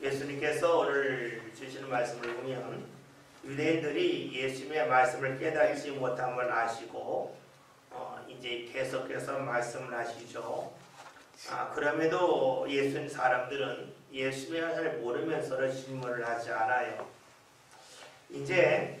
예수님께서 오늘 주시는 말씀을 보면 유대인들이 예수님의 말씀을 깨달지 못함을 아시고 이제 계속해서 말씀을 하시죠. 그럼에도 예수님 사람들은 예수님을 잘 모르면서도 질문을 하지 않아요. 이제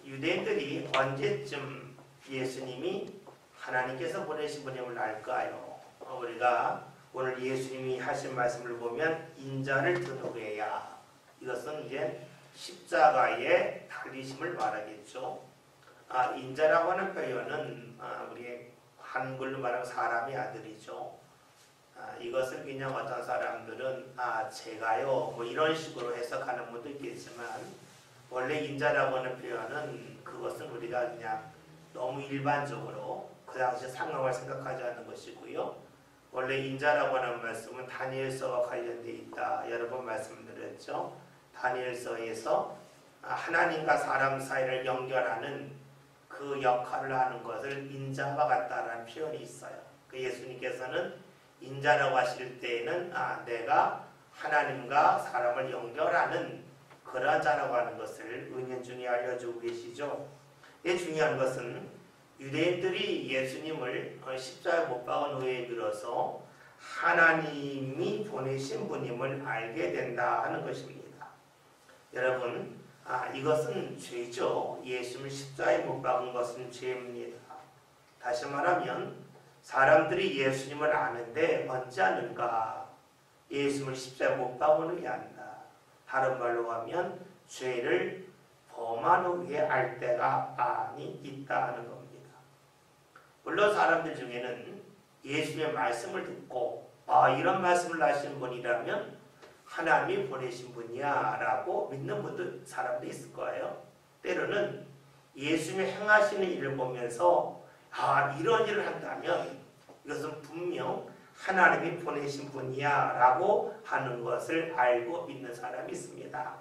유대인들이 언제쯤 예수님이 하나님께서 보내신 분임을 알까요? 우리가 오늘 예수님이 하신 말씀을 보면 인자를 드러내야, 이것은 이제 십자가의 달리심을 말하겠죠. 인자라고 하는 표현은 우리 한글로 말하면 사람의 아들이죠. 이것을 그냥 어떤 사람들은 제가요 뭐 이런 식으로 해석하는 분도 있겠지만, 원래 인자라고 하는 표현은 그것은 우리가 그냥 너무 일반적으로 그 당시 상황을 생각하지 않는 것이고요. 원래 인자라고 하는 말씀은 다니엘서와 관련되어 있다. 여러 번 말씀드렸죠. 다니엘서에서 하나님과 사람 사이를 연결하는 그 역할을 하는 것을 인자와 같다라는 표현이 있어요. 예수님께서는 인자라고 하실 때에는 내가 하나님과 사람을 연결하는 그러한 자라고 하는 것을 은연중에 알려주고 계시죠. 이 중요한 것은 유대인들이 예수님을 십자가에 못 박은 후에 비로소 하나님이 보내신 분임을 알게 된다 하는 것입니다. 여러분, 이것은 죄죠. 예수님을 십자가에 못 박은 것은 죄입니다. 다시 말하면 사람들이 예수님을 아는데 언제 아는가? 예수님을 십자가에 못 박은 후에 안다. 다른 말로 하면 죄를 범한 후에 알 때가 많이 있다 하는 겁니다. 물론 사람들 중에는 예수님의 말씀을 듣고 이런 말씀을 하신 분이라면 하나님이 보내신 분이야 라고 믿는 분도 사람도 있을 거예요. 때로는 예수님이 행하시는 일을 보면서 이런 일을 한다면 이것은 분명 하나님이 보내신 분이야 라고 하는 것을 알고 믿는 사람이 있습니다.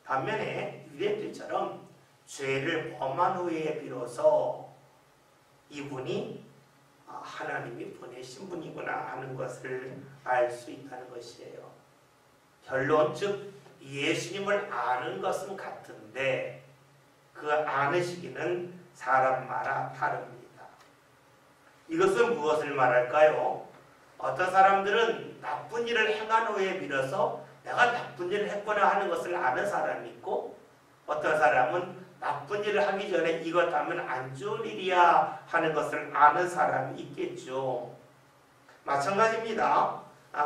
반면에 유대인들처럼 죄를 범한 후에 비로소 이분이 하나님이 보내신 분이구나 하는 것을 알 수 있다는 것이에요. 결론, 즉 예수님을 아는 것은 같은데 그 아는 시기는 사람마다 다릅니다. 이것은 무엇을 말할까요? 어떤 사람들은 나쁜 일을 행한 후에 비로소 내가 나쁜 일을 했구나 하는 것을 아는 사람이 있고, 어떤 사람은 나쁜 일을 하기 전에 이것 하면 안 좋은 일이야 하는 것을 아는 사람이 있겠죠. 마찬가지입니다.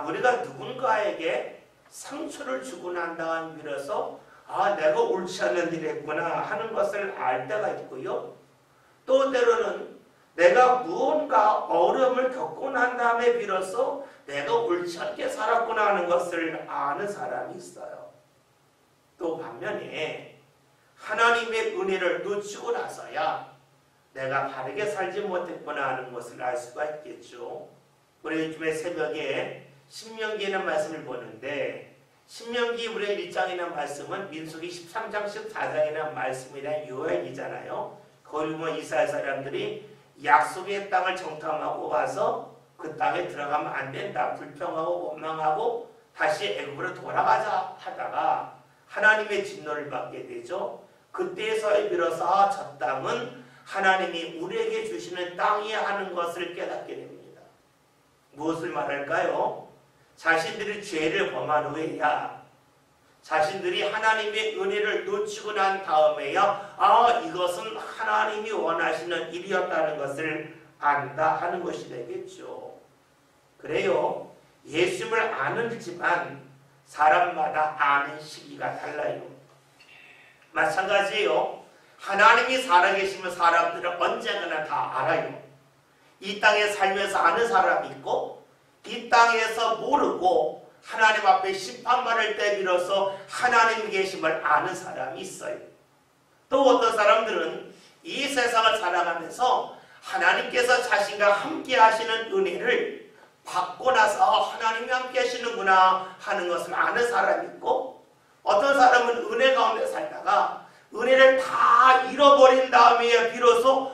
우리가 누군가에게 상처를 주고 난 다음 비로소 내가 옳지 않은 일을 했구나 하는 것을 알 때가 있고요. 또 때로는 내가 무언가 어려움을 겪고 난 다음에 비로소 내가 옳지 않게 살았구나 하는 것을 아는 사람이 있어요. 또 반면에 하나님의 은혜를 놓치고 나서야 내가 바르게 살지 못했구나 하는 것을 알 수가 있겠죠. 우리 요즘에 새벽에 신명기에는 말씀을 보는데, 신명기 우리 1장이라는 말씀은 민수기 13장 14장이라는 말씀에 대한 요약이잖아요. 거기 보면 이스라엘 사람들이 약속의 땅을 정탐하고 와서 그 땅에 들어가면 안 된다, 불평하고 원망하고 다시 애굽으로 돌아가자 하다가 하나님의 진노를 받게 되죠. 그때서야 비로소 저 땅은 하나님이 우리에게 주시는 땅이야 하는 것을 깨닫게 됩니다. 무엇을 말할까요? 자신들이 죄를 범한 후에야, 자신들이 하나님의 은혜를 놓치고 난 다음에야 이것은 하나님이 원하시는 일이었다는 것을 안다 하는 것이 되겠죠. 그래요, 예수님을 아는지만 사람마다 아는 시기가 달라요. 마찬가지예요. 하나님이 살아계시면 사람들은 언젠가나 다 알아요. 이 땅에 살면서 아는 사람이 있고, 이 땅에서 모르고 하나님 앞에 심판받을 때 비로소 하나님 계심을 아는 사람이 있어요. 또 어떤 사람들은 이 세상을 살아가면서 하나님께서 자신과 함께 하시는 은혜를 받고 나서 하나님이 함께 하시는구나 하는 것을 아는 사람이 있고, 어떤 사람은 은혜 가운데 살다가 은혜를 다 잃어버린 다음에 비로소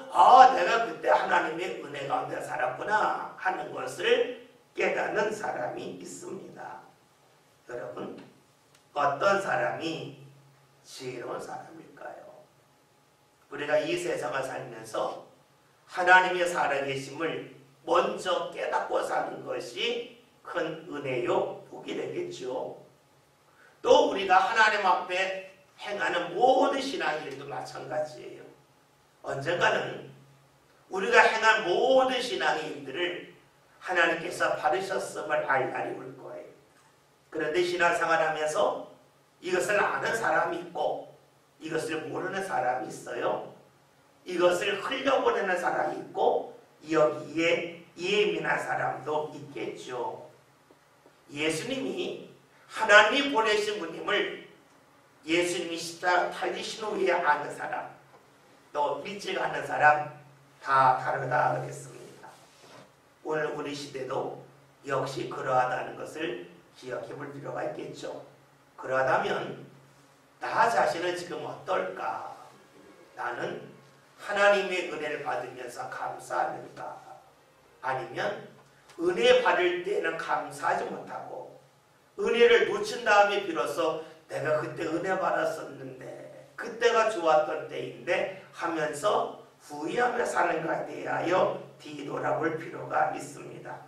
내가 그때 하나님의 은혜 가운데 살았구나 하는 것을 깨닫는 사람이 있습니다. 여러분, 어떤 사람이 지혜로운 사람일까요? 우리가 이 세상을 살면서 하나님의 살아계심을 먼저 깨닫고 사는 것이 큰 은혜요 복이 되겠죠. 또 우리가 하나님 앞에 행하는 모든 신앙일도 마찬가지예요. 언젠가는 우리가 행한 모든 신앙의 일들을 하나님께서 받으셨음을 알 날이 올 거예요. 그런데 신앙생활하면서 이것을 아는 사람이 있고 이것을 모르는 사람이 있어요. 이것을 흘려보내는 사람이 있고 여기에 예민한 사람도 있겠죠. 예수님이 하나님이 보내신 분임을 예수님이 십자가 달리신 후에 아는 사람, 또 일찍 아는 사람 다 다르다 그랬습니다. 오늘 우리 시대도 역시 그러하다는 것을 기억해 볼 필요가 있겠죠. 그러하다면 나 자신은 지금 어떨까? 나는 하나님의 은혜를 받으면서 감사하는가? 아니면 은혜 받을 때는 감사하지 못하고 은혜를 놓친 다음에 비로소 내가 그때 은혜 받았었는데 그때가 좋았던 때인데 하면서 후회하며 사는 것에 대하여 뒤돌아볼 필요가 있습니다.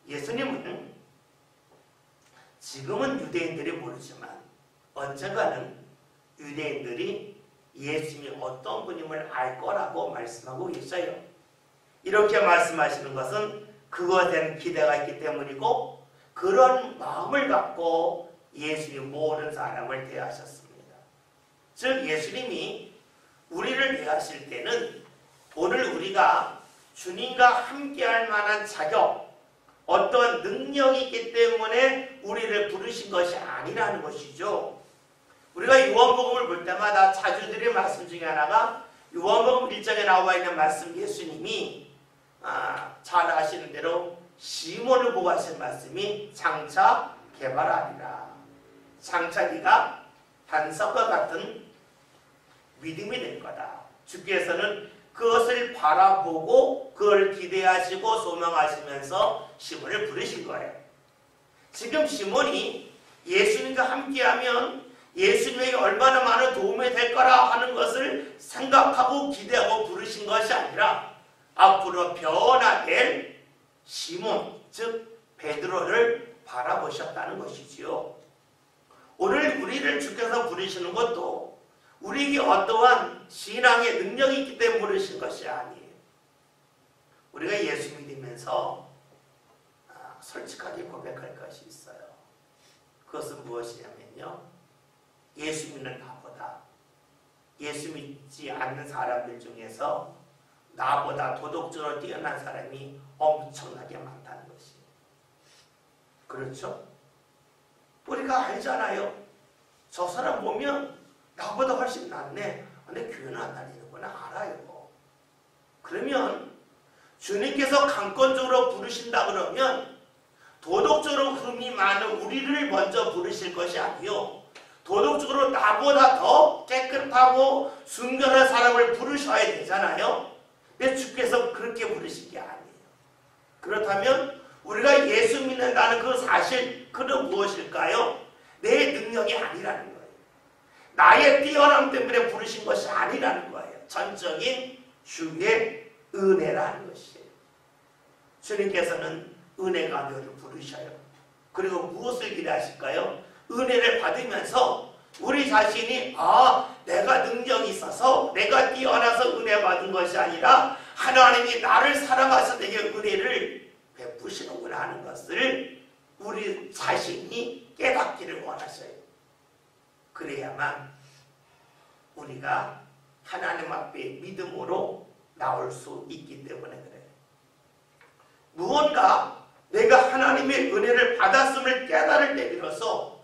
예수님은 지금은 유대인들이 모르지만 언젠가는 유대인들이 예수님이 어떤 분임을 알 거라고 말씀하고 계셔요. 이렇게 말씀하시는 것은 그거에 대한 기대가 있기 때문이고 그런 마음을 갖고 예수님 모든 사람을 대하셨습니다. 즉 예수님이 우리를 대하실 때는 오늘 우리가 주님과 함께할 만한 자격, 어떤 능력이 있기 때문에 우리를 부르신 것이 아니라는 것이죠. 우리가 요한복음을 볼 때마다 자주 드린 말씀 중에 하나가 요한복음 1장에 나와 있는 말씀, 예수님이 잘 아시는 대로 시몬을 보고 하신 말씀이 장차 개발하리라. 장차 네가 반석과 같은 믿음이 될 거다. 주께서는 그것을 바라보고 그걸 기대하시고 소망하시면서 시몬을 부르신 거예요. 지금 시몬이 예수님과 함께하면 예수님에게 얼마나 많은 도움이 될 거라 하는 것을 생각하고 기대하고 부르신 것이 아니라 앞으로 변화될 시몬, 즉 베드로를 바라보셨다는 것이지요. 오늘 우리를 주께서 부르시는 것도 우리에게 어떠한 신앙의 능력이 있기 때문에 부르신 것이 아니에요. 우리가 예수 믿으면서 솔직하게 고백할 것이 있어요. 그것은 무엇이냐면요, 예수 믿는 나보다 예수 믿지 않는 사람들 중에서 나보다 도덕적으로 뛰어난 사람이 엄청나게 많다는 것이에요. 그렇죠? 우리가 알잖아요. 저 사람 보면 나보다 훨씬 낫네. 근데 교회는 안 다니는구나. 알아요. 그러면 주님께서 강권적으로 부르신다 그러면 도덕적으로 흠이 많은 우리를 먼저 부르실 것이 아니요, 도덕적으로 나보다 더 깨끗하고 순결한 사람을 부르셔야 되잖아요. 근데 주께서 그렇게 부르신 게 아니에요. 그렇다면 우리가 예수 믿는다는 그 사실, 그는 무엇일까요? 내 능력이 아니라는 거예요. 나의 뛰어남 때문에 부르신 것이 아니라는 거예요. 전적인 주의 은혜라는 것이에요. 주님께서는 은혜가 너를 부르셔요. 그리고 무엇을 기대하실까요? 은혜를 받으면서 우리 자신이 내가 능력이 있어서 내가 뛰어나서 은혜 받은 것이 아니라 하나님이 나를 사랑하셔서 내게 은혜를 베푸시는구나 하는 것을 우리 자신이 깨닫기를 원하셔요. 그래야만 우리가 하나님 앞에 믿음으로 나올 수 있기 때문에 그래요. 무언가 내가 하나님의 은혜를 받았음을 깨달을 때 비로소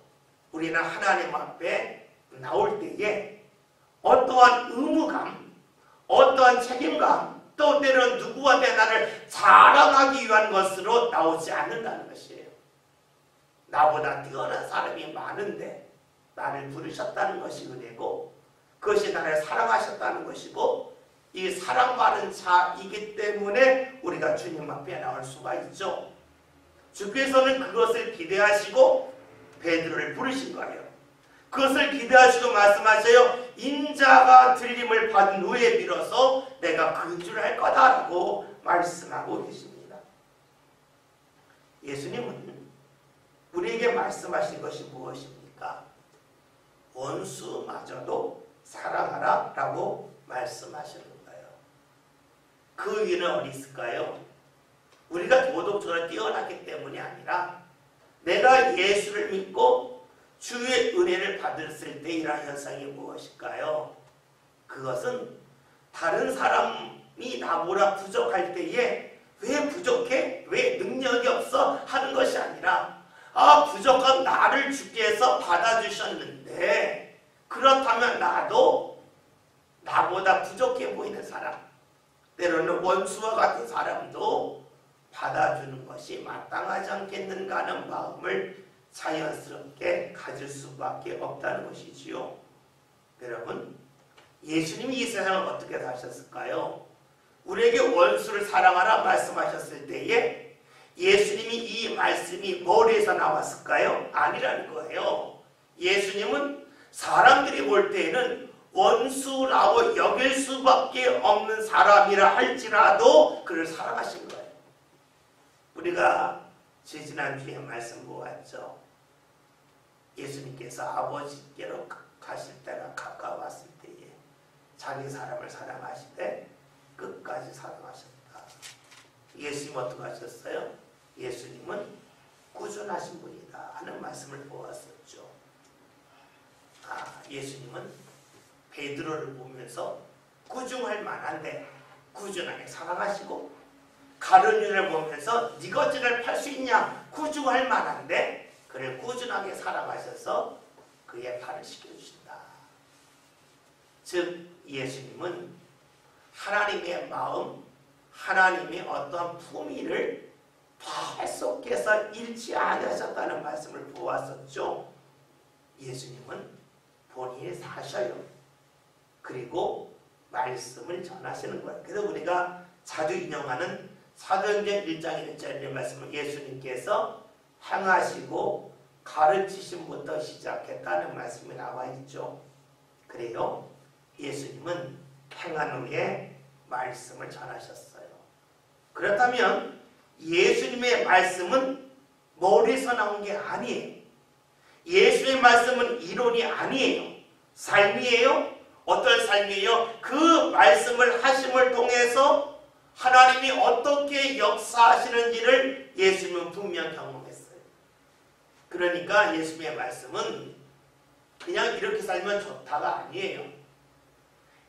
우리는 하나님 앞에 나올 때에 어떠한 의무감, 어떠한 책임감, 또 때로는 누구한테 나를 자랑하기 위한 것으로 나오지 않는다는 것이에요. 나보다 뛰어난 사람이 많은데 나를 부르셨다는 것이 은혜고, 그것이 나를 사랑하셨다는 것이고, 이 사랑받은 자이기 때문에 우리가 주님 앞에 나올 수가 있죠. 주께서는 그것을 기대하시고 베드로 베드로를 부르신 거예요. 그것을 기대하시고 말씀하세요. 인자가 들림을 받은 후에 비로소 내가 근주를 할 거다라고 말씀하고 계십니다. 예수님은 우리에게 말씀하신 것이 무엇입니까? 원수마저도 사랑하라 라고 말씀하시는 거예요. 그 이유는 어디 있을까요? 우리가 도덕적으로 뛰어났기 때문이 아니라 내가 예수를 믿고 주의 은혜를 받았을 때 일어난 현상이 무엇일까요? 그것은 다른 사람이 나보다 부족할 때에 왜 부족해? 왜 능력이 없어? 하는 것이 아니라 부족한 나를 주께서 받아주셨는데 그렇다면 나도 나보다 부족해 보이는 사람, 때로는 원수와 같은 사람도 받아주는 것이 마땅하지 않겠는가 하는 마음을 자연스럽게 가질 수밖에 없다는 것이지요. 여러분, 예수님이 이 세상을 어떻게 사셨을까요? 우리에게 원수를 사랑하라 말씀하셨을 때에 예수님이 이 말씀이 머리에서 나왔을까요? 아니라는 거예요. 예수님은 사람들이 볼 때에는 원수라고 여길 수밖에 없는 사람이라 할지라도 그를 사랑하신 거예요. 우리가 지난주에 말씀 보았죠. 예수님께서 아버지께로 가실 때가 가까웠을 때에 자기 사람을 사랑하시되 끝까지 사랑하셨다. 예수님 어떻게 하셨어요? 예수님은 꾸준하신 분이다 하는 말씀을 보았었죠. 예수님은 베드로를 보면서 꾸중할 만한데 꾸준하게 사랑하시고 가룟유다를 보면서 네가 어찌를 팔 수 있냐 꾸중할 만한데 그를 꾸준하게 사랑하셔서 그의 팔을 씻겨주신다. 즉 예수님은 하나님의 마음, 하나님의 어떠한 품위를 계속해서 잃지 않으셨다는 말씀을 보았었죠. 예수님은 본인이 사셔요. 그리고 말씀을 전하시는 거예요. 그래서 우리가 자주 인용하는 사도행전 1장 1절의 말씀을 예수님께서 행하시고 가르치심부터 시작했다는 말씀이 나와 있죠. 그래요. 예수님은 행한 후에 말씀을 전하셨어요. 그렇다면 예수님의 말씀은 머리에서 나온 게 아니에요. 예수의 말씀은 이론이 아니에요. 삶이에요. 어떤 삶이에요? 그 말씀을 하심을 통해서 하나님이 어떻게 역사하시는지를 예수님은 분명 경험했어요. 그러니까 예수님의 말씀은 그냥 이렇게 살면 좋다가 아니에요.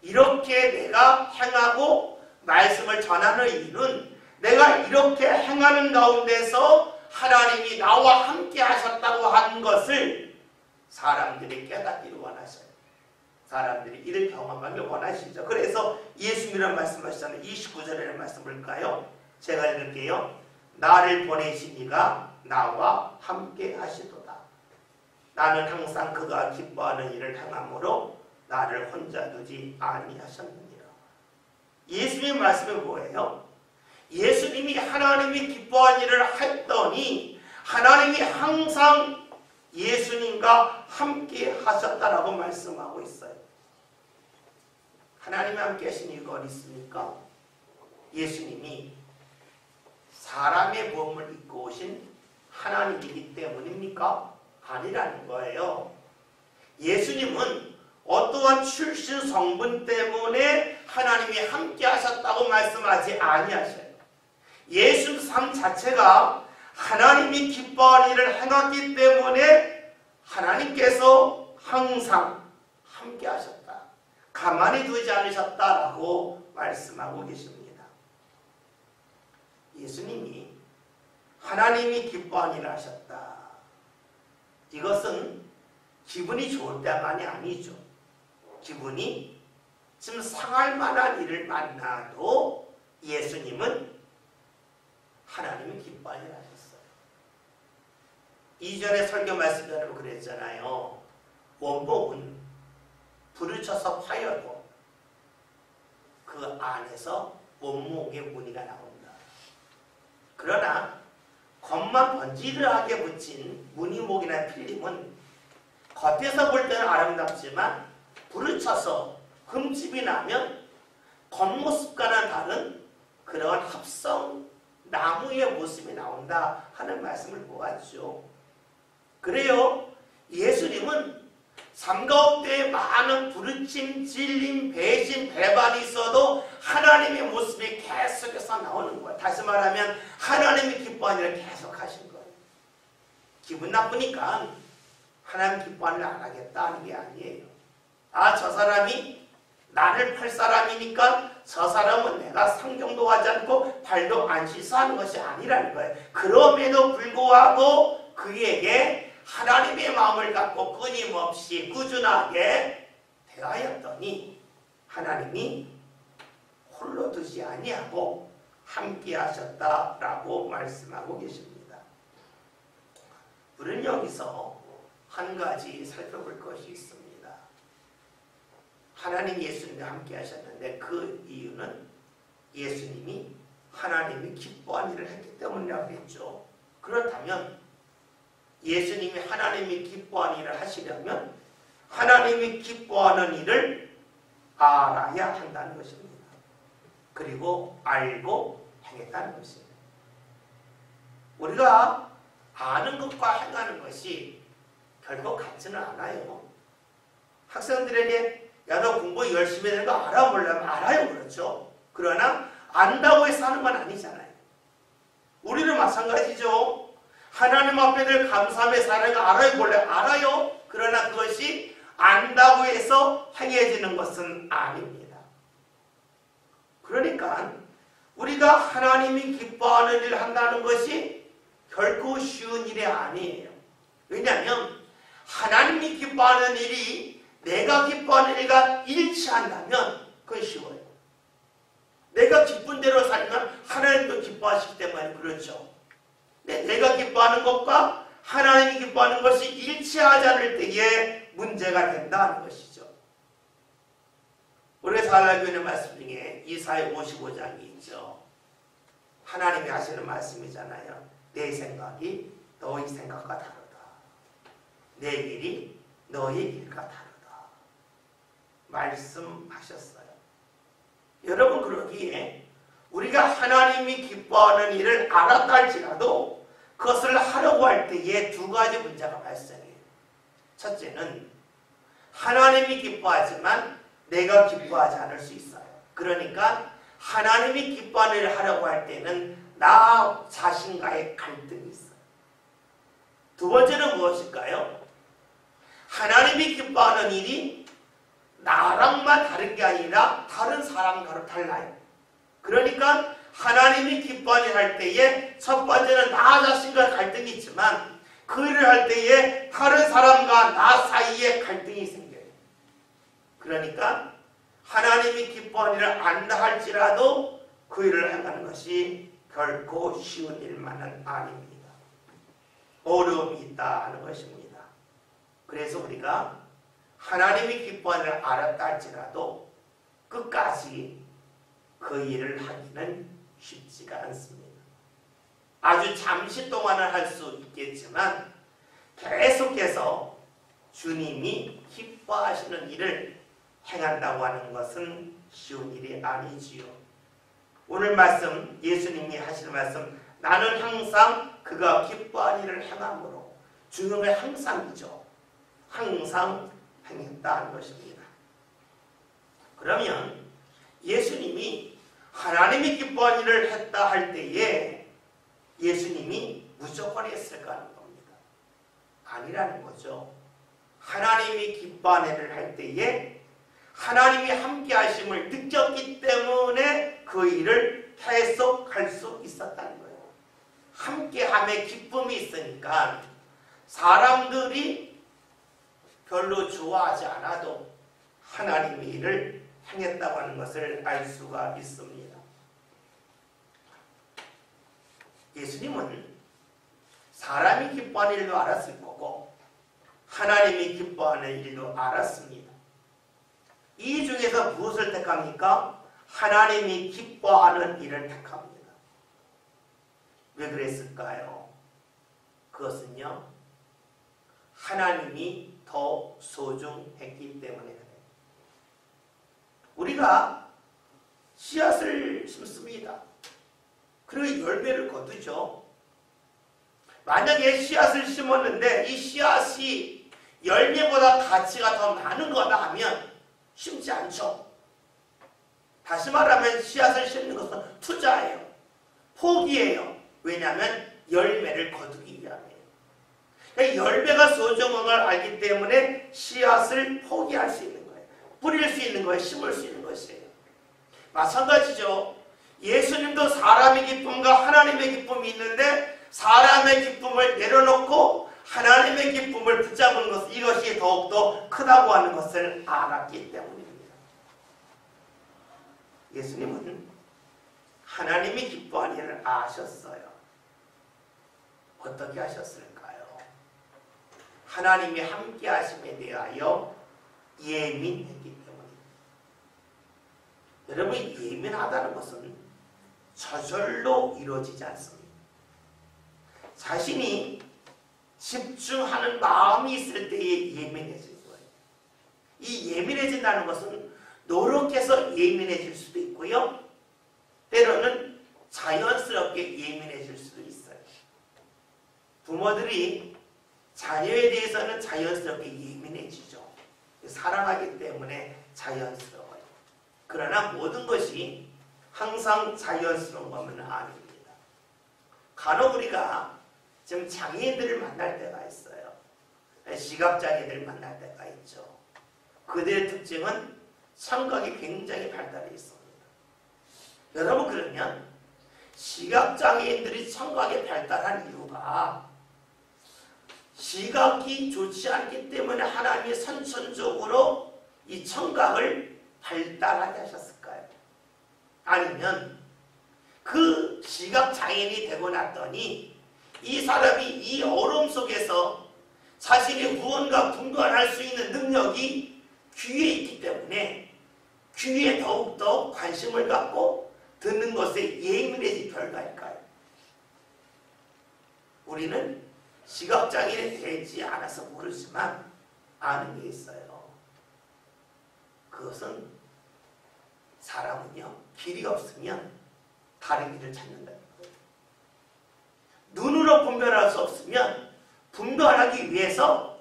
이렇게 내가 행하고 말씀을 전하는 이유는 내가 이렇게 행하는 가운데서 하나님이 나와 함께 하셨다고 하는 것을 사람들이 깨닫기를 원하셔요. 사람들이 이를 경험하길 원하시죠. 그래서 예수님이란 말씀하시잖아요. 29절의 말씀 볼까요? 제가 읽을게요. 나를 보내신 이가 나와 함께 하시도다. 나는 항상 그가 기뻐하는 일을 행함으로 나를 혼자 두지 아니하셨느니라. 예수님의 말씀이 뭐예요? 예수님이 하나님이 기뻐한 일을 했더니 하나님이 항상 예수님과 함께 하셨다라고 말씀하고 있어요. 하나님이 함께 하신 이유가 어디 있습니까? 예수님이 사람의 몸을 입고 오신 하나님이기 때문입니까? 아니라는 거예요. 예수님은 어떠한 출신 성분 때문에 하나님이 함께 하셨다고 말씀하지 아니하셔요. 예수 삶 자체가 하나님이 기뻐한 일을 행했기 때문에 하나님께서 항상 함께 하셨다. 가만히 두지 않으셨다라고 말씀하고 계십니다. 예수님이 하나님이 기뻐한 일을 하셨다. 이것은 기분이 좋을 때만이 아니죠. 기분이 좀 상할 만한 일을 만나도 예수님은 하나님이 기뻐한 일을 하셨어요. 이전에 설교 말씀대로 그랬잖아요. 원복은 불을 쳐서 파여도 그 안에서 원목의 무늬가 나온다. 그러나 겉만 번지르하게 붙인 무늬목이나 필름은 겉에서 볼 때는 아름답지만 불을 쳐서 흠집이 나면 겉모습과는 다른 그러한 합성 나무의 모습이 나온다 하는 말씀을 보았죠. 그래요. 예수님은 삶 가운데 많은 부르심, 질림, 배신, 배반이 있어도 하나님의 모습이 계속해서 나오는 거예요. 다시 말하면 하나님이 기뻐하는 일을 계속 하신 거예요. 기분 나쁘니까 하나님 기뻐하는 일 안 하겠다는 게 아니에요. 아, 저 사람이 나를 팔 사람이니까 저 사람은 내가 상경도 하지 않고 발도 안 씻어하는 것이 아니라는 거예요. 그럼에도 불구하고 그에게 하나님의 마음을 갖고 끊임없이 꾸준하게 대하였더니 하나님이 홀로 두지 아니하고 함께 하셨다라고 말씀하고 계십니다. 우리는 여기서 한 가지 살펴볼 것이 있습니다. 하나님 예수님과 함께 하셨는데 그 이유는 예수님이 하나님이 기뻐한 일을 했기 때문이라고 했죠. 그렇다면 예수님이 하나님이 기뻐하는 일을 하시려면 하나님이 기뻐하는 일을 알아야 한다는 것입니다. 그리고 알고 행했다는 것입니다. 우리가 아는 것과 행하는 것이 결코 같지는 않아요. 학생들에게 야, 너 공부 열심히 하는 거 알아? 몰라면 알아요. 그렇죠? 그러나 안다고 해서 하는 건 아니잖아요. 우리는 마찬가지죠. 하나님 앞에 늘 감사하며 사는 거 알아요? 몰라요? 알아요. 그러나 그것이 안다고 해서 행해지는 것은 아닙니다. 그러니까 우리가 하나님이 기뻐하는 일을 한다는 것이 결코 쉬운 일이 아니에요. 왜냐하면 하나님이 기뻐하는 일이 내가 기뻐하는 일과 일치한다면 그건 쉬워요. 내가 기쁜 대로 살면 하나님도 기뻐하시기 때문에 그렇죠. 내가 기뻐하는 것과 하나님이 기뻐하는 것이 일치하지 않을 때에 문제가 된다는 것이죠. 우리가 잘 알고 있는 말씀 중에 이사야 55장이 있죠. 하나님이 하시는 말씀이잖아요. 내 생각이 너희 생각과 다르다. 내 길이 너희 길과 다르다. 말씀하셨어요. 여러분, 그러기에 우리가 하나님이 기뻐하는 일을 알았다 할지라도 그것을 하려고 할 때에 두 가지 문제가 발생해요. 첫째는 하나님이 기뻐하지만 내가 기뻐하지 않을 수 있어요. 그러니까 하나님이 기뻐하는 일을 하려고 할 때는 나 자신과의 갈등이 있어요. 두 번째는 무엇일까요? 하나님이 기뻐하는 일이 나랑만 다른 게 아니라 다른 사람과도 달라요. 그러니까 하나님이 기뻐하는 일을 할 때에 첫 번째는 나 자신과 갈등이 있지만 그 일을 할 때에 다른 사람과 나 사이에 갈등이 생겨요. 그러니까 하나님이 기뻐하는 일을 안다 할지라도 그 일을 행하는 것이 결코 쉬운 일만은 아닙니다. 어려움이 있다 하는 것입니다. 그래서 우리가 하나님이 기뻐하는 일을 알았다 할지라도 끝까지 그 일을 하기는 쉽지가 않습니다. 아주 잠시 동안은 할 수 있겠지만 계속해서 주님이 기뻐하시는 일을 행한다고 하는 것은 쉬운 일이 아니지요. 오늘 말씀, 예수님이 하시는 말씀, 나는 항상 그가 기뻐하는 일을 행함으로, 중요한 항상이죠. 항상 행했다는 것입니다. 그러면 예수님이 하나님이 기뻐하는 일을 했다 할 때에 예수님이 무조건 했을까 하는 겁니다. 아니라는 거죠. 하나님이 기뻐하는 일을 할 때에 하나님이 함께 하심을 느꼈기 때문에 그 일을 계속할 수 있었다는 거예요. 함께함에 기쁨이 있으니까 사람들이 별로 좋아하지 않아도 하나님의 일을 행했다고 하는 것을 알 수가 있습니다. 예수님은 사람이 기뻐하는 일도 알았을 거고 하나님이 기뻐하는 일도 알았습니다. 이 중에서 무엇을 택합니까? 하나님이 기뻐하는 일을 택합니다. 왜 그랬을까요? 그것은요, 하나님이 더 소중했기 때문에 그래요. 우리가 씨앗을 심습니다. 그리고 열매를 거두죠. 만약에 씨앗을 심었는데 이 씨앗이 열매보다 가치가 더 많은 거다 하면 심지 않죠. 다시 말하면 씨앗을 심는 것은 투자예요. 포기예요. 왜냐하면 열매를 거두기 위함이에요. 그러니까 열매가 소중한 걸 알기 때문에 씨앗을 포기할 수 있는 거예요. 뿌릴 수 있는 거예요. 심을 수 있는 것이에요. 마찬가지죠. 예수님도 사람의 기쁨과 하나님의 기쁨이 있는데 사람의 기쁨을 내려놓고 하나님의 기쁨을 붙잡은 것, 이것이 더욱더 크다고 하는 것을 알았기 때문입니다. 예수님은 하나님이 기뻐하는 일을 아셨어요. 어떻게 하셨을까요? 하나님이 함께 하심에 대하여 예민했기 때문입니다. 여러분, 예민하다는 것은 저절로 이루어지지 않습니다. 자신이 집중하는 마음이 있을 때에 예민해질 거예요. 이 예민해진다는 것은 노력해서 예민해질 수도 있고요. 때로는 자연스럽게 예민해질 수도 있어요. 부모들이 자녀에 대해서는 자연스럽게 예민해지죠. 사랑하기 때문에 자연스러워요. 그러나 모든 것이 항상 자연스러운 것은 아닙니다. 간혹 우리가 지금 장애인들을 만날 때가 있어요. 시각장애인들을 만날 때가 있죠. 그들의 특징은 청각이 굉장히 발달해 있습니다. 여러분, 그러면 시각장애인들이 청각이 발달한 이유가 시각이 좋지 않기 때문에 하나님이 선천적으로 이 청각을 발달하게 하셨을까요? 아니면 그 시각장애인이 되고 났더니 이 사람이 이 어려움 속에서 자신이 무언가 분간할 수 있는 능력이 귀에 있기 때문에 귀에 더욱더 관심을 갖고 듣는 것에 예민해진 결과일까요? 우리는 시각장애인이 되지 않아서 모르지만 아는 게 있어요. 그것은 사람은요, 길이 없으면 다른 길을 찾는다는 거예요. 눈으로 분별할 수 없으면 분별하기 위해서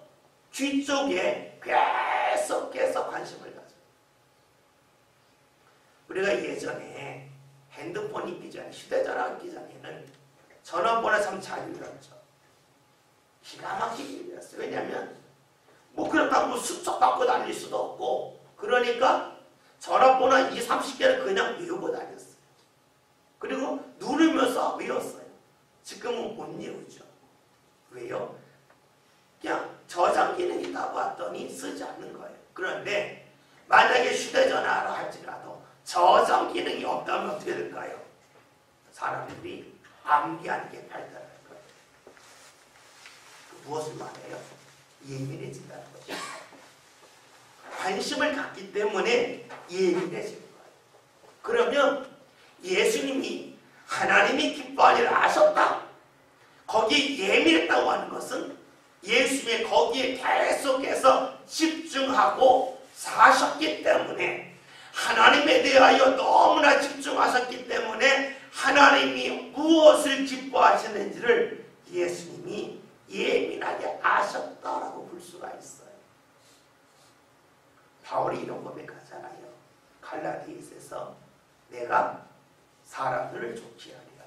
귀 쪽에 계속해서 관심을 가져요. 우리가 예전에 핸드폰 있기 전에, 휴대전화 있기 전에는 전화번호 참 잘 읽었죠. 기가 막히게 읽었어요. 왜냐하면 뭐 그렇다고 수첩 갖고 다닐 수도 없고, 그러니까 전화번호 20, 30개를 그냥 외우고 다녔어요. 그리고 누르면서 외웠어요. 지금은 못 외우죠. 왜요? 그냥 저장 기능이 있다고 했더니 쓰지 않는 거예요. 그런데 만약에 휴대전화로 할지라도 저장 기능이 없다면 어떻게 될까요? 사람들이 암기하는 게 발달할 거예요. 무엇을 말해요? 예민해진다는 거죠. 관심을 갖기 때문에 예민해지는 거예요. 그러면 예수님이 하나님이 기뻐하는 일을 아셨다. 거기에 예민했다고 하는 것은 예수님이 거기에 계속해서 집중하고 사셨기 때문에, 하나님에 대하여 너무나 집중하셨기 때문에 하나님이 무엇을 기뻐하시는지를 예수님이 예민하게 아셨다라고 볼 수가 있어요. 바울이 이런 고백하잖아요. 갈라디아서에서 내가 사람들을 좋게 하리라,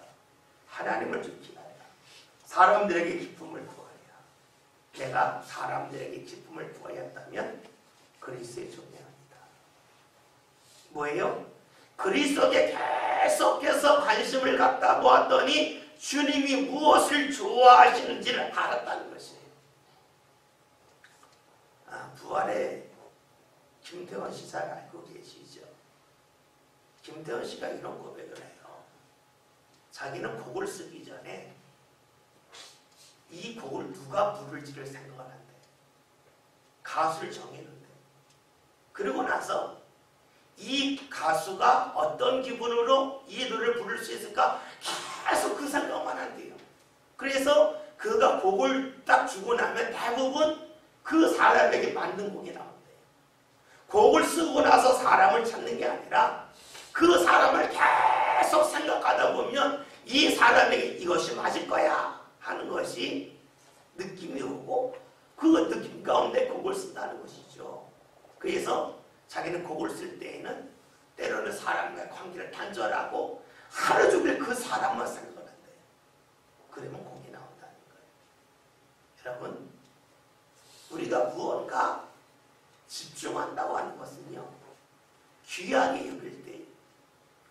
하나님을 좋게 하리라, 사람들에게 기쁨을 부어하리라. 내가 사람들에게 기쁨을 부어야 한다면 그리스도의 존재합니다. 뭐예요? 그리스도에 계속해서 관심을 갖다 보았더니 주님이 무엇을 좋아하시는지를 알았다는 것이에요. 부활의 김태원 씨 잘 알고 계시죠? 김태원 씨가 이런 고백을 해요. 자기는 곡을 쓰기 전에 이 곡을 누가 부를지를 생각을 한대. 가수를 정했는데, 그리고 나서 이 가수가 어떤 기분으로 이 노래를 부를 수 있을까 계속 그 생각만 한대요. 그래서 그 그가 곡을 딱 주고 나면 대부분 그 사람에게 맞는 곡이 나온대요. 곡을 쓰고 나서 사람을 찾는 게 아니라 그 사람을 계속 생각하다 보면 이 사람에게 이것이 맞을 거야 하는 것이 느낌이 오고 그 느낌 가운데 곡을 쓴다는 것이죠. 그래서 자기는 곡을 쓸 때에는 때로는 사람과 관계를 단절하고 하루 종일 그 사람만 생각을 한대요. 그러면 곡이 나온다는 거예요. 여러분, 우리가 무언가 집중한다고 하는 것은요, 귀하게 여길 때,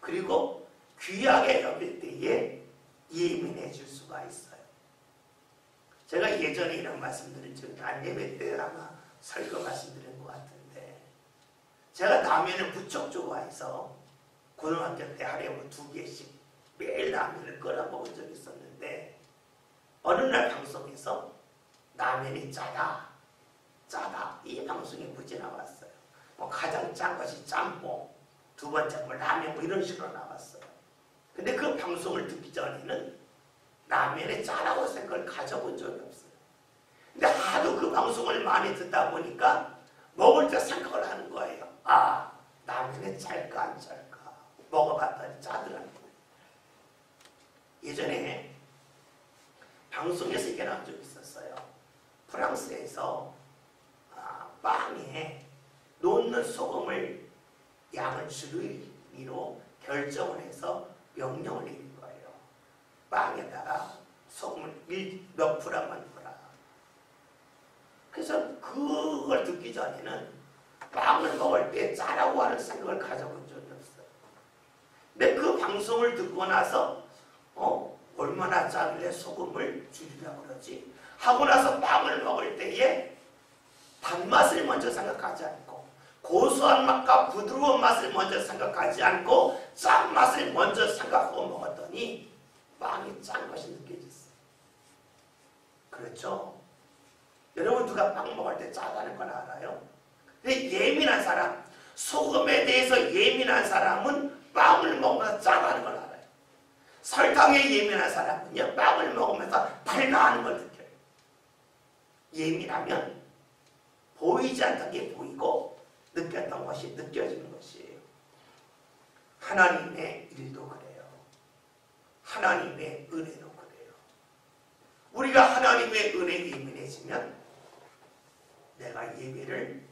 그리고 귀하게 여길 때에 예민해질 수가 있어요. 제가 예전에 이런 말씀드린 적이 안예배 때 아마 설교 말씀드린 것 같은데, 제가 라면을 무척 좋아해서 고등학교 때 하루에 2개씩 매일 라면을 끓여 먹은 적이 있었는데, 어느 날 방송에서 라면이 짜다 이 방송이 무지 나왔어요. 뭐 가장 짠 것이 짬뽕, 두 번째 뭐 라면 뭐 이런 식으로 나왔어요. 근데 그 방송을 듣기 전에는 라면이 짜라고 생각을 가져본 적이 없어요. 근데 하도 그 방송을 많이 듣다 보니까 먹을 때 생각을 하는 거예요. 아, 라면이 짤까 안 짤까 먹어봤더니 짜더라고요. 예전에 방송에서 이게 나온 적이 있었어요. 프랑스에서 빵에 놓는 소금을 양을 줄이기로 결정을 해서 명령을 내린 거예요. 빵에다가 소금을 몇 프로만 넣어라. 그래서 그걸 듣기 전에는 빵을 먹을 때 짜라고 하는 생각을 가져본 적이 없어요. 근데 그 방송을 듣고 나서 얼마나 짜길래 소금을 줄이려고 그러지? 하고 나서 빵을 먹을 때에 단맛을 먼저 생각하지 않고 고소한 맛과 부드러운 맛을 먼저 생각하지 않고 짠맛을 먼저 생각하고 먹었더니 빵이 짠 것이 느껴졌어요. 그렇죠? 여러분 누가 빵 먹을 때 짜다는 건 알아요? 근데 예민한 사람, 소금에 대해서 예민한 사람은 빵을 먹으면서 짜다는 걸 알아요. 설탕에 예민한 사람은요, 빵을 먹으면서 달다는 걸 느껴요. 예민하면 보이지 않던 게 보이고 느꼈던 것이 느껴지는 것이에요. 하나님의 일도 그래요. 하나님의 은혜도 그래요. 우리가 하나님의 은혜에 예민해지면 내가 예배를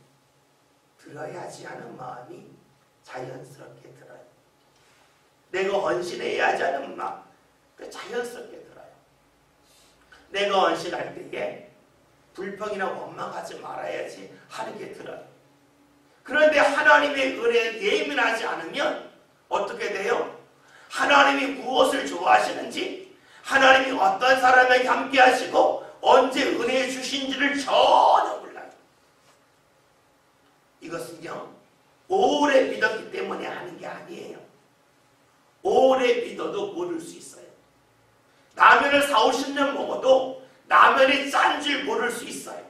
드려야지 하는 마음이 자연스럽게 들어요. 내가 언신해야지 하는 마음 자연스럽게 들어요. 내가 언신할 때에 불평이나 원망하지 말아야지 하는 게 들어요. 그런데 하나님의 은혜에 예민하지 않으면 어떻게 돼요? 하나님이 무엇을 좋아하시는지, 하나님이 어떤 사람에게 함께 하시고 언제 은혜 주신지를 전혀 몰라요. 이것은요, 오래 믿었기 때문에 하는 게 아니에요. 오래 믿어도 모를 수 있어요. 라면을 40-50년 먹어도 라면이 짠 줄 모를 수 있어요.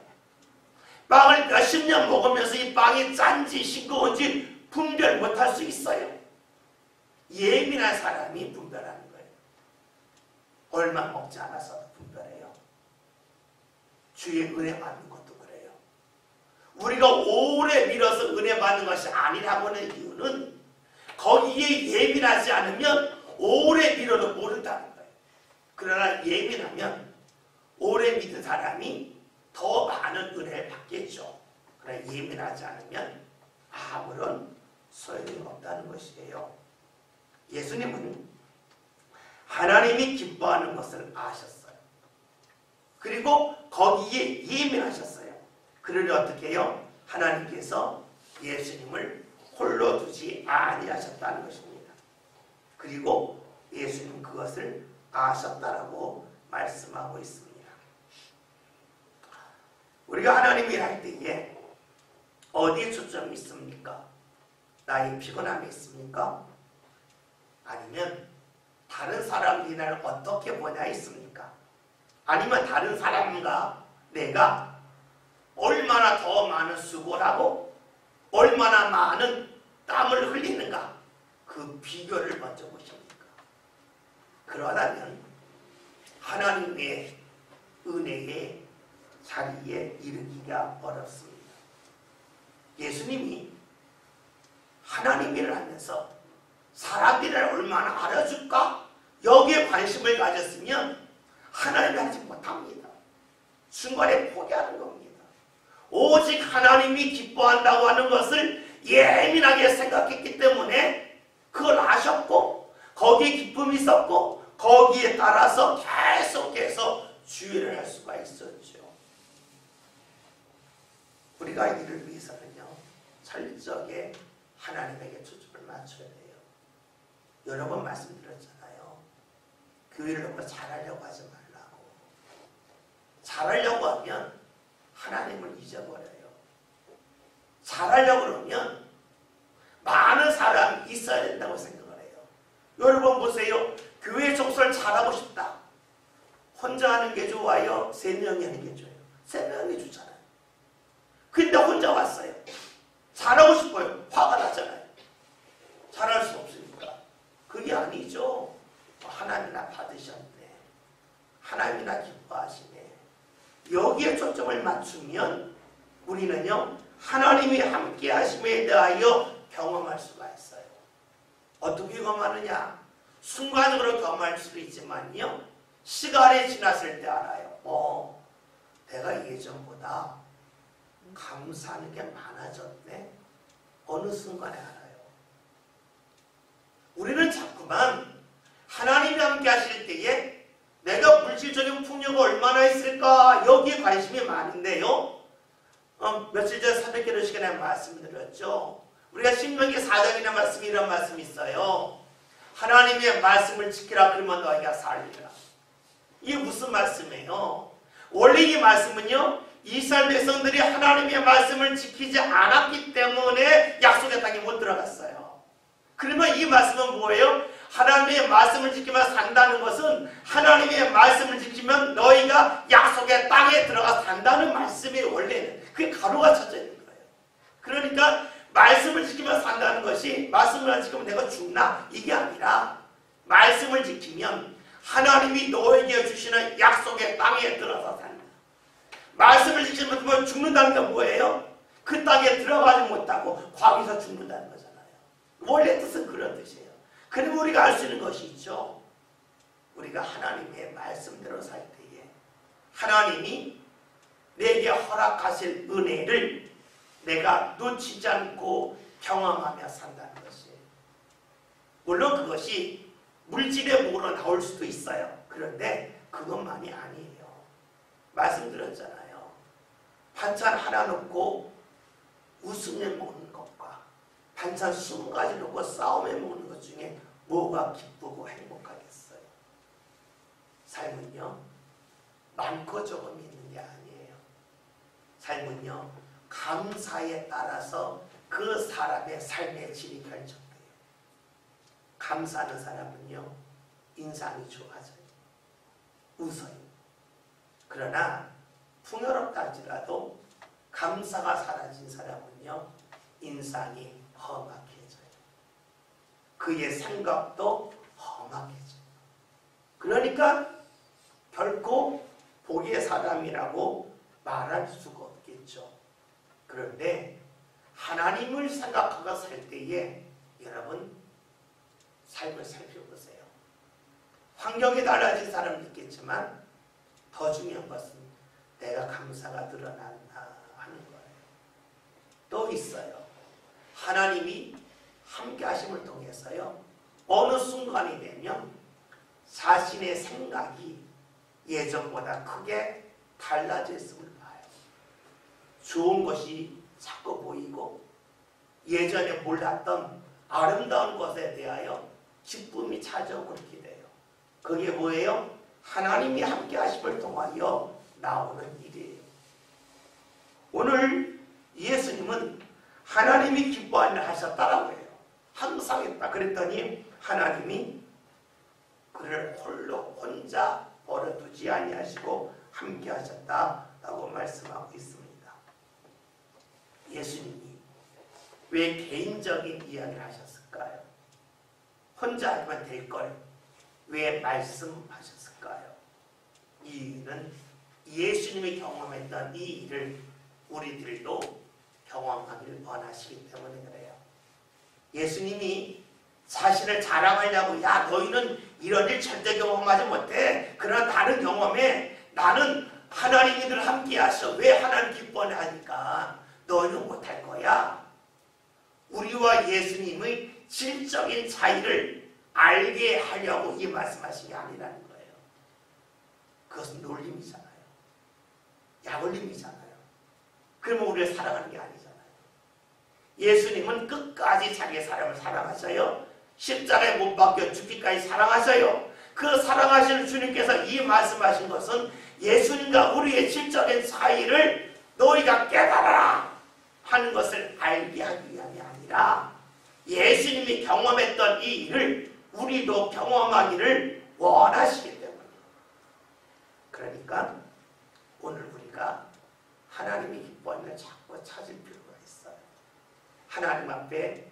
빵을 몇십 년 먹으면서 이 빵이 짠지 싱거운지 분별 못할 수 있어요. 예민한 사람이 분별하는 거예요. 얼마 먹지 않아서도 분별해요. 주의 은혜 받는 것도 그래요. 우리가 오래 밀어서 은혜 받는 것이 아니라고 하는 이유는 거기에 예민하지 않으면 오래 밀어도 모른다는 거예요. 그러나 예민하면 오래 믿은 사람이 더 많은 은혜를 받겠죠. 그러나 예민하지 않으면 아무런 소용이 없다는 것이에요. 예수님은 하나님이 기뻐하는 것을 아셨어요. 그리고 거기에 예민하셨어요. 그러니 어떻게 해요? 하나님께서 예수님을 홀로 두지 아니하셨다는 것입니다. 그리고 예수님은 그것을 아셨다라고 말씀하고 있습니다. 우리가 하나님 일할 때에 어디에 초점이 있습니까? 나의 피곤함이 있습니까? 아니면 다른 사람들이 나를 어떻게 보냐 있습니까? 아니면 다른 사람과 내가 얼마나 더 많은 수고를 하고 얼마나 많은 땀을 흘리는가, 그 비교를 먼저 보십니까? 그러다면 하나님의 은혜의 자리에 이르기가 어렵습니다. 예수님이 하나님 일을 하면서 사람들을 얼마나 알아줄까? 여기에 관심을 가졌으면 하나님이 하지 못합니다. 중간에 포기하는 겁니다. 오직 하나님이 기뻐한다고 하는 것을 예민하게 생각했기 때문에 그걸 아셨고 거기에 기쁨이 있었고 거기에 따라서 계속해서 주의를 할 수가 있었죠. 우리가 이를 위해서는요, 철저하게 하나님에게 초점을 맞춰야 돼요. 여러 번 말씀드렸잖아요. 교회를 너무 잘하려고 하지 말라고. 잘하려고 하면 하나님을 잊어버려요. 잘하려고 그러면 많은 사람이 있어야 된다고 생각을 해요. 여러분 보세요. 교회 족설 잘하고 싶다. 혼자 하는 게 좋아요? 3명이 하는 게 좋아요? 3명이 좋잖아요. 근데 혼자 왔어요. 잘하고 싶어요. 화가 나잖아요. 잘할 수 없으니까. 그게 아니죠. 하나님이나 받으셨네. 하나님이나 기뻐하시네. 여기에 초점을 맞추면 우리는요, 하나님이 함께 하심에 대하여 경험할 수가 있어요. 어떻게 경험하느냐? 순간적으로 경험할 수도 있지만요, 시간이 지났을 때 알아요. 내가 예전보다 감사하는 게 많아졌네. 어느 순간에 알아요. 우리는 자꾸만 하나님이 함께 하실 때에 내가 물질적인 풍요가 얼마나 있을까 여기에 관심이 많은데요. 며칠 전 새벽기도 시간에 말씀드렸죠. 우리가 신명기 4장이나 말씀이 이런 말씀이 있어요. 하나님의 말씀을 지키라 그러면 너희가 살리라. 이게 무슨 말씀이에요? 원래 이 말씀은요, 이스라엘 백성들이 하나님의 말씀을 지키지 않았기 때문에 약속의 땅에 못 들어갔어요. 그러면 이 말씀은 뭐예요? 하나님의 말씀을 지키며 산다는 것은 하나님의 말씀을 지키면 너희가 약속의 땅에 들어가 산다는 말씀이 원래는 그게 가로가 쳐져 있는 거예요. 그러니까 말씀을 지키며 산다는 것이 말씀을 안 지키면 내가 죽나? 이게 아니라 말씀을 지키면 하나님이 너에게 주시는 약속의 땅에 들어서 산다. 말씀을 지키면 그러면 죽는다는 게 뭐예요? 그 땅에 들어가지 못하고 거기서 죽는다는 거잖아요. 원래 뜻은 그런 뜻이에요. 그리고 우리가 알 수 있는 것이 있죠. 우리가 하나님의 말씀대로 살 때에 하나님이 내게 허락하실 은혜를 내가 놓치지 않고 경험하며 산다는 것이에요. 물론 그것이 물질의 목으로 나올 수도 있어요. 그런데 그것만이 아니에요. 말씀드렸잖아요. 반찬 하나 넣고 웃으며 먹는 것과 반찬 20가지 넣고 싸우며 먹는 것 중에 뭐가 기쁘고 행복하겠어요? 삶은요, 많고 조금이 있는 게 아니에요. 삶은요, 감사에 따라서 그 사람의 삶의 질이 결정돼요. 감사하는 사람은요, 인상이 좋아져요. 웃어요. 그러나 풍요롭다 할지라도 감사가 사라진 사람은요, 인상이 험악해져요. 그의 생각도 험악해져요. 그러니까 결코 복의 사람이라고 말할 수가 없겠죠. 그런데 하나님을 생각하고 살 때에 여러분 삶을 살펴보세요. 환경이 달라진 사람도 있겠지만 더 중요한 것은 내가 감사가 늘어난다 하는 거예요. 또 있어요. 하나님이 함께 하심을 통해서요, 어느 순간이 되면 자신의 생각이 예전보다 크게 달라졌음을 봐요. 좋은 것이 자꾸 보이고 예전에 몰랐던 아름다운 것에 대하여 기쁨이 찾아오고 그렇게 돼요. 그게 뭐예요? 하나님이 함께 하심을 통하여 나오는 일이에요. 오늘 예수님은 하나님이 기뻐하는 일 하셨다라고 해요. 항상 했다. 그랬더니 하나님이 그를 홀로 혼자 버려두지 아니하시고 함께 하셨다라고 말씀하고 있습니다. 예수님이 왜 개인적인 이야기를 하셨을까요? 혼자 하면 될 걸 왜 말씀하셨을까요? 이유는 예수님이 경험했던 이 일을 우리들도 경험하기를 원하시기 때문에 그래요. 예수님이 자신을 자랑하려고 야 너희는 이런 일 절대 경험하지 못해. 그러나 다른 경험에 나는 하나님이 늘 함께 하셔. 왜 하나님 기뻐하냐 하니까 너희는 못할 거야. 우리와 예수님의 질적인 차이를 알게 하려고 이 말씀하신 게 아니라는 거예요. 그것은 놀림이잖아요. 약올림이잖아요. 그러면 우리를 사랑하는 게 아니잖아요. 예수님은 끝까지 자기의 사람을 사랑하셔요. 십자가에 못 박혀 죽기까지 사랑하셔요. 그 사랑하시는 주님께서 이 말씀하신 것은 예수님과 우리의 질적인 차이를 너희가 깨달아라 하는 것을 알게 하기 위함이 아니라 예수님이 경험했던 이 일을 우리도 경험하기를 원하시기 때문에. 그러니까 오늘 우리가 하나님이 기뻐하는 걸 자꾸 찾을 필요가 있어요. 하나님 앞에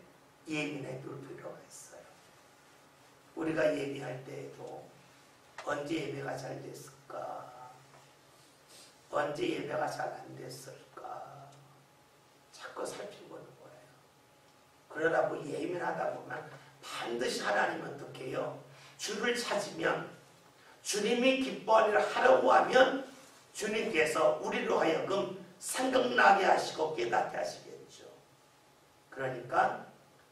예민해 둘 필요가 있어요. 우리가 예배할 때에도 언제 예배가 잘 됐을까? 언제 예배가 잘 안 됐을까? 자꾸 살펴보는 거예요. 그러다 보니 예민하다 보면 반드시 하나님은 어떻게 해요? 주를 찾으면 주님이 기뻐하는 일을 하려고 하면 주님께서 우리로 하여금 생각나게 하시고 깨닫게 하시겠죠. 그러니까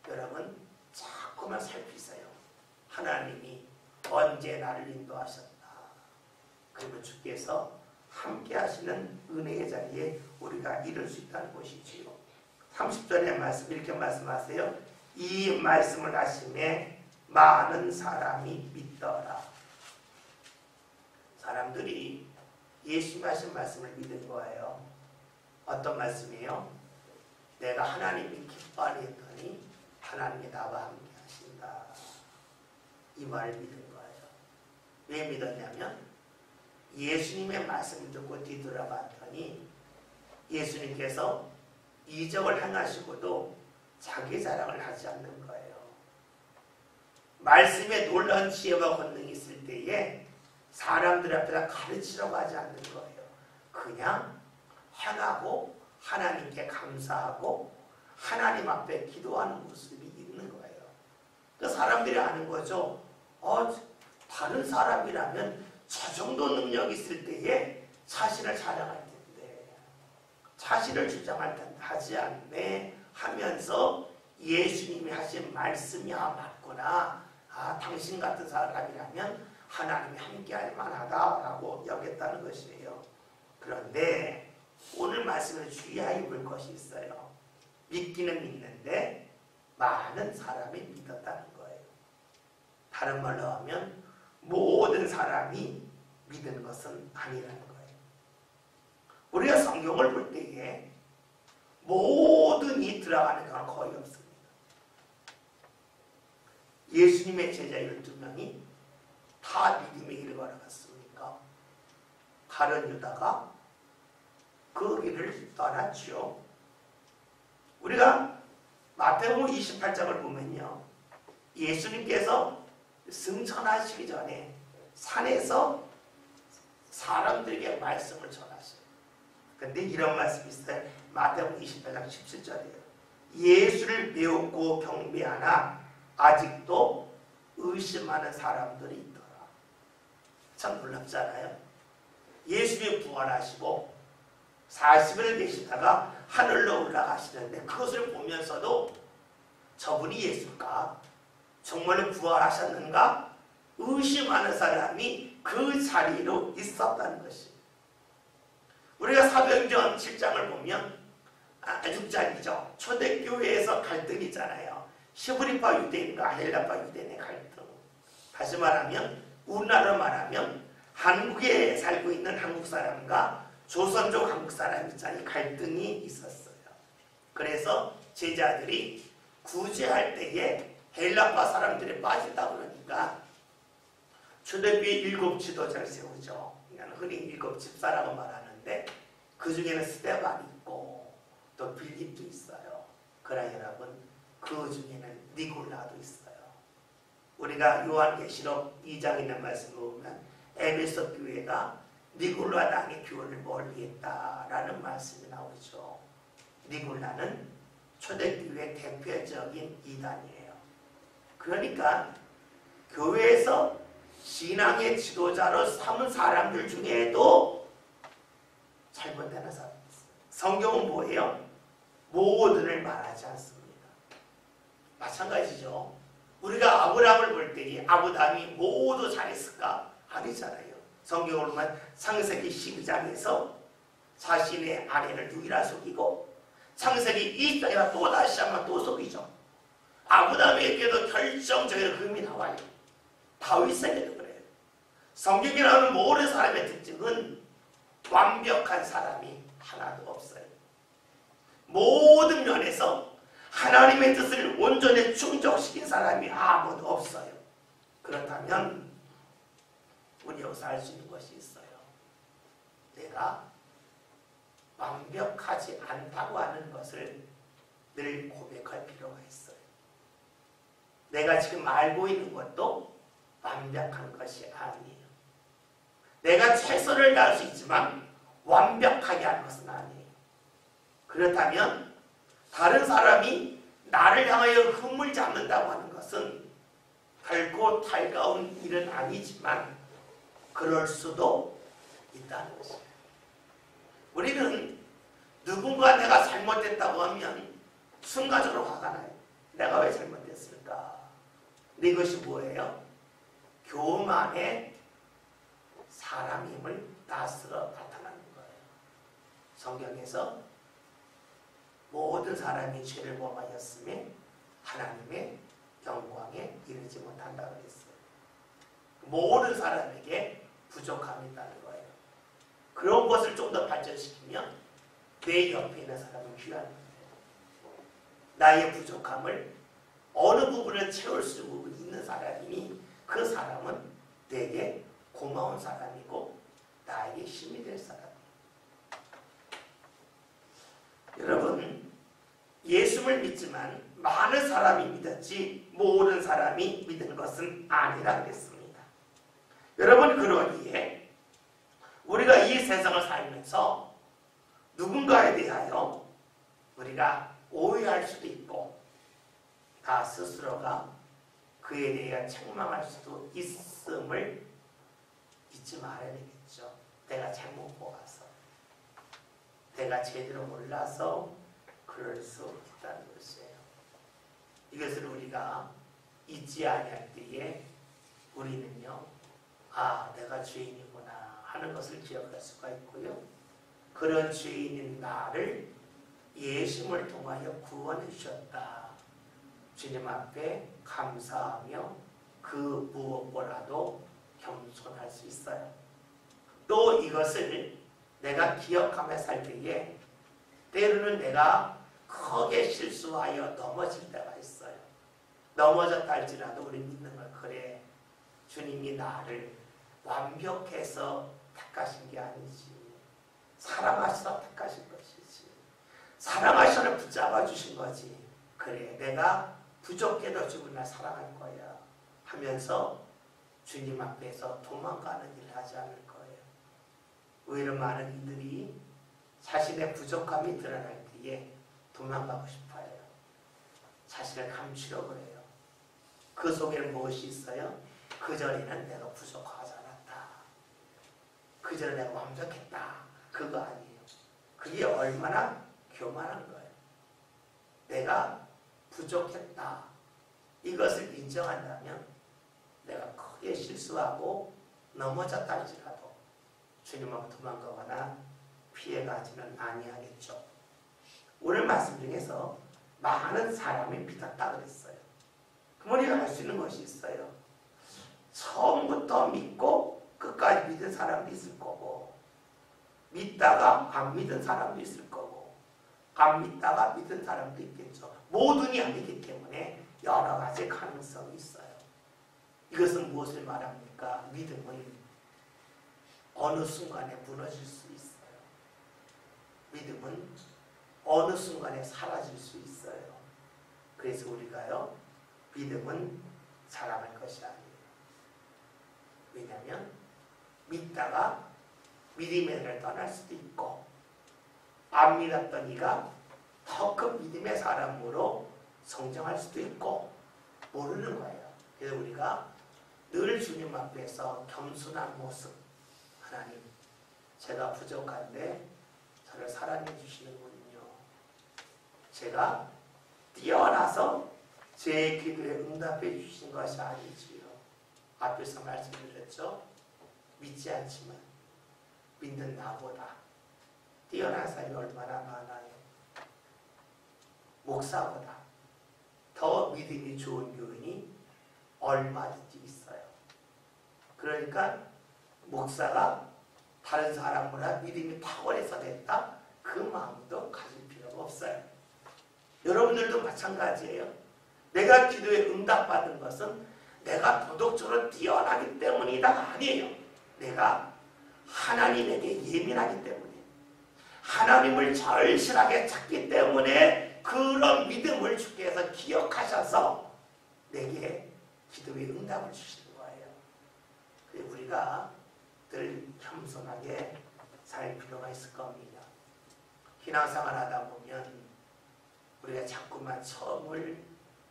여러분 자꾸만 살피세요. 하나님이 언제 나를 인도하셨나. 그러면 주께서 함께 하시는 은혜의 자리에 우리가 이룰 수 있다는 것이지요. 30절의 말씀 이렇게 말씀하세요. 이 말씀을 하심에 많은 사람이 믿더라. 사람들이 예수님 하신 말씀을 믿은 거예요. 어떤 말씀이에요? 내가 하나님이 기뻐하려 했더니 하나님이 나와 함께 하신다. 이 말을 믿은 거예요. 왜 믿었냐면 예수님의 말씀을 듣고 뒤돌아봤더니 예수님께서 이적을 행하시고도 자기 자랑을 하지 않는 거예요. 말씀에 놀라운 지혜와 권능이 있을 때에 사람들 앞에다 가르치려고 하지 않는 거예요. 그냥 행하고 하나님께 감사하고 하나님 앞에 기도하는 모습이 있는 거예요. 그 사람들이 아는 거죠. 다른 사람이라면 저 정도 능력이 있을 때에 자신을 자랑할 텐데 자신을 주장할 텐데 하지 않네 하면서 예수님이 하신 말씀이 맞구나. 당신 같은 사람이라면 하나님이 함께할 만하다라고 여겼다는 것이에요. 그런데 오늘 말씀을 주의하여 볼 것이 있어요. 믿기는 믿는데 많은 사람이 믿었다는 거예요. 다른 말로 하면 모든 사람이 믿은 것은 아니라는 거예요. 우리가 성경을 볼 때에 모든 이 들어가는 경우는 거의 없습니다. 예수님의 제자 12명이 다 믿음의 길을 걸어갔습니까? 다른 유다가 그 길을 떠났죠. 우리가 마태복음 28장을 보면요. 예수님께서 승천하시기 전에 산에서 사람들에게 말씀을 전하셔요. 근데 이런 말씀이 있어요. 마태복음 28장 17절이에요. 예수를 배우고 경배하나 아직도 의심하는 사람들이 있더라. 참 놀랍잖아요. 예수님이 부활하시고 40일 계시다가 하늘로 올라가시는데 그것을 보면서도 저분이 예수일까? 정말로 부활하셨는가? 의심하는 사람이 그 자리로 있었다는 것이. 우리가 사도행전 7장을 보면 6장이죠. 초대교회에서 갈등이 있잖아요. 시브리파 유대인과 헬라파 유대인의 갈등. 다시 말하면 우리나라로 말하면 한국에 살고 있는 한국 사람과 조선족 한국 사람 있잖아요. 갈등이 있었어요. 그래서 제자들이 구제할 때에 헬라파 사람들이 빠진다 그러니까 초대교회 7 지도자를 세우죠. 흔히 7 집사라고 말하는데 그 중에는 스데반이 있고 또 빌립도 있어요. 그러나 여러분 그 중에는 니골라도 있어요. 우리가 요한계시록 2장에 있는 말씀을 보면 에베소 교회가 니굴라 땅의 교훈을 멀리했다라는 말씀이 나오죠. 니굴라는 초대교회 대표적인 이단이에요. 그러니까 교회에서 신앙의 지도자로 삼은 사람들 중에도 잘못되는 사람이 있어요. 성경은 뭐예요? 모든을 말하지 않습니다. 마찬가지죠. 우리가 아브라함을 볼 때에 아브라함이 모두 잘했을까? 아니잖아요. 성경을 보면 창세기 12장에서 자신의 아내를 누이라 속이고 창세기 20장에서 또다시 한번 또 속이죠. 아브라함에게도 결정적인 흠이 나와요. 다윗에게도 그래요. 성경에 나오는 모든 사람의 특징은 완벽한 사람이 하나도 없어요. 모든 면에서 하나님의 뜻을 온전히 충족시킨 사람이 아무도 없어요. 그렇다면 우리 여기서 알 수 있는 것이 있어요. 내가 완벽하지 않다고 하는 것을 늘 고백할 필요가 있어요. 내가 지금 알고 있는 것도 완벽한 것이 아니에요. 내가 최선을 다할 수 있지만 완벽하게 하는 것은 아니에요. 그렇다면 다른 사람이 나를 향하여 흠을 잡는다고 하는 것은 결코 달가운 일은 아니지만 그럴 수도 있다는 것이에요. 우리는 누군가 내가 잘못했다고 하면 순간적으로 화가 나요. 내가 왜 잘못했을까? 근데 이것이 뭐예요? 교만의 사람임을 낯설어 나타나는 거예요. 성경에서 모든 사람이 죄를 범하였음에 하나님의 영광에 이르지 못한다고 했어요. 모든 사람에게 부족함이 있다는 거예요. 그런 것을 좀 더 발전시키면 내 옆에 있는 사람은 귀한 거예요. 나의 부족함을 어느 부분을 채울 수 있는 사람이니 그 사람은 내게 고마운 사람이고 나에게 힘이 될 사람이에요. 여러분, 예수를 믿지만 많은 사람이 믿었지 모든 사람이 믿은 것은 아니라 그랬습니다. 여러분, 그러기에 우리가 이 세상을 살면서 누군가에 대하여 우리가 오해할 수도 있고 나 스스로가 그에 대해 책망할 수도 있음을 잊지 말아야 되겠죠. 내가 잘못 보아서, 내가 제대로 몰라서 그럴 수 있다는 것이에요. 이것을 우리가 잊지 아니할 때에 우리는요, 아, 내가 죄인이구나 하는 것을 기억할 수가 있고요. 그런 죄인인 나를 예수님을 통하여 구원해 주셨다. 주님 앞에 감사하며 그 무엇보다도 겸손할 수 있어요. 또 이것을 내가 기억하며 살 때에 때로는 내가 크게 실수하여 넘어질 때가 있어요. 넘어졌다 할지라도 우리 믿는 걸 그래. 주님이 나를 완벽해서 택하신 게 아니지. 사랑하시다 택하신 것이지. 사랑하시다 붙잡아 주신 거지. 그래, 내가 부족해도 주님 날 사랑할 거야 하면서 주님 앞에서 도망가는 일을 하지 않을 거예요. 오히려 많은 이들이 자신의 부족함이 드러날 때에 도망가고 싶어요. 자신을 감추려고 해요. 그 속에는 무엇이 있어요? 그전에는 내가 부족하지 않았다. 그전에 내가 완벽했다. 그거 아니에요. 그게 얼마나 교만한 거예요. 내가 부족했다. 이것을 인정한다면 내가 크게 실수하고 넘어졌다 할지라도 주님하고 도망가거나 피해가지는 아니하겠죠. 오늘 말씀 중에서 많은 사람이 믿었다 그랬어요. 그럼 우리가 알 수 있는 것이 있어요. 처음부터 믿고 끝까지 믿은 사람도 있을 거고, 믿다가 안 믿은 사람도 있을 거고, 안 믿다가 믿은 사람도 있겠죠. 모든이 아니기 때문에 여러 가지 가능성이 있어요. 이것은 무엇을 말합니까? 믿음은 어느 순간에 무너질 수 있어요. 믿음은 어느 순간에 사라질 수 있어요. 그래서 우리가요, 믿음은 자랑할 것이 아니에요. 왜냐하면 믿다가 믿음의 길을 떠날 수도 있고, 안 믿었던 이가 더 큰 믿음의 사람으로 성장할 수도 있고 모르는 거예요. 그래서 우리가 늘 주님 앞에서 겸손한 모습, 하나님, 제가 부족한데 저를 사랑해 주시는군요. 제가 뛰어나서 제 기도에 응답해 주신 것이 아니지요. 앞에서 말씀드렸죠. 믿지 않지만 믿는 나보다 뛰어난 사람이 얼마나 많아요. 목사보다 더 믿음이 좋은 교인이 얼마든지 있어요. 그러니까 목사가 다른 사람보다 믿음이 탁월해서 됐다? 그 마음도 가질 필요가 없어요. 여러분들도 마찬가지예요. 내가 기도에 응답받은 것은 내가 도덕적으로 뛰어나기 때문이다 아니에요. 내가 하나님에게 예민하기 때문에, 하나님을 절실하게 찾기 때문에 그런 믿음을 주께서 기억하셔서 내게 기도의 응답을 주시는 거예요. 그래서 우리가 늘 겸손하게 살 필요가 있을 겁니다. 신앙생활 하다 보면 우리가 자꾸만 처음을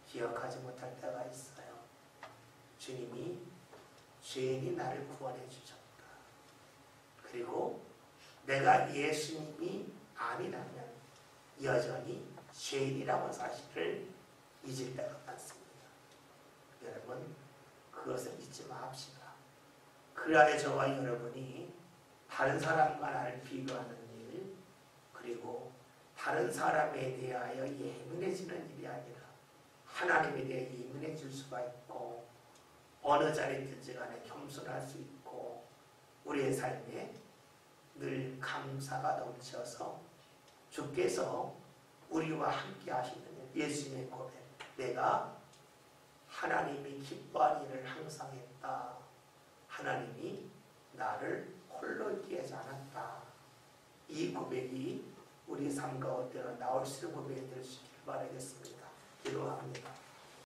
기억하지 못할 때가 있어요. 주님이 죄인이 나를 구원해 주셨다. 그리고 내가 예수님이 아니라면 여전히 죄인이라고 사실을 잊을 때가 많습니다. 여러분, 그것을 잊지 맙시다. 그래야 저와 여러분이 다른 사람과 나를 비교하는 일, 그리고 다른 사람에 대하여 예민해지는 일이 아니라 하나님에 대해 예민해질 수가 있고, 어느 자리에 있든지 간에 겸손할 수 있고, 우리의 삶에 늘 감사가 넘쳐서 주께서 우리와 함께 하시는 예수님의 고백, 내가 하나님이 기뻐하는 일을 항상 했다. 하나님이 나를 홀로 있게 하지 않았다. 이 고백이 우리 삶 가운데 나올 수 있는 고백이 될 수 있기를 바라겠습니다. 기도합니다.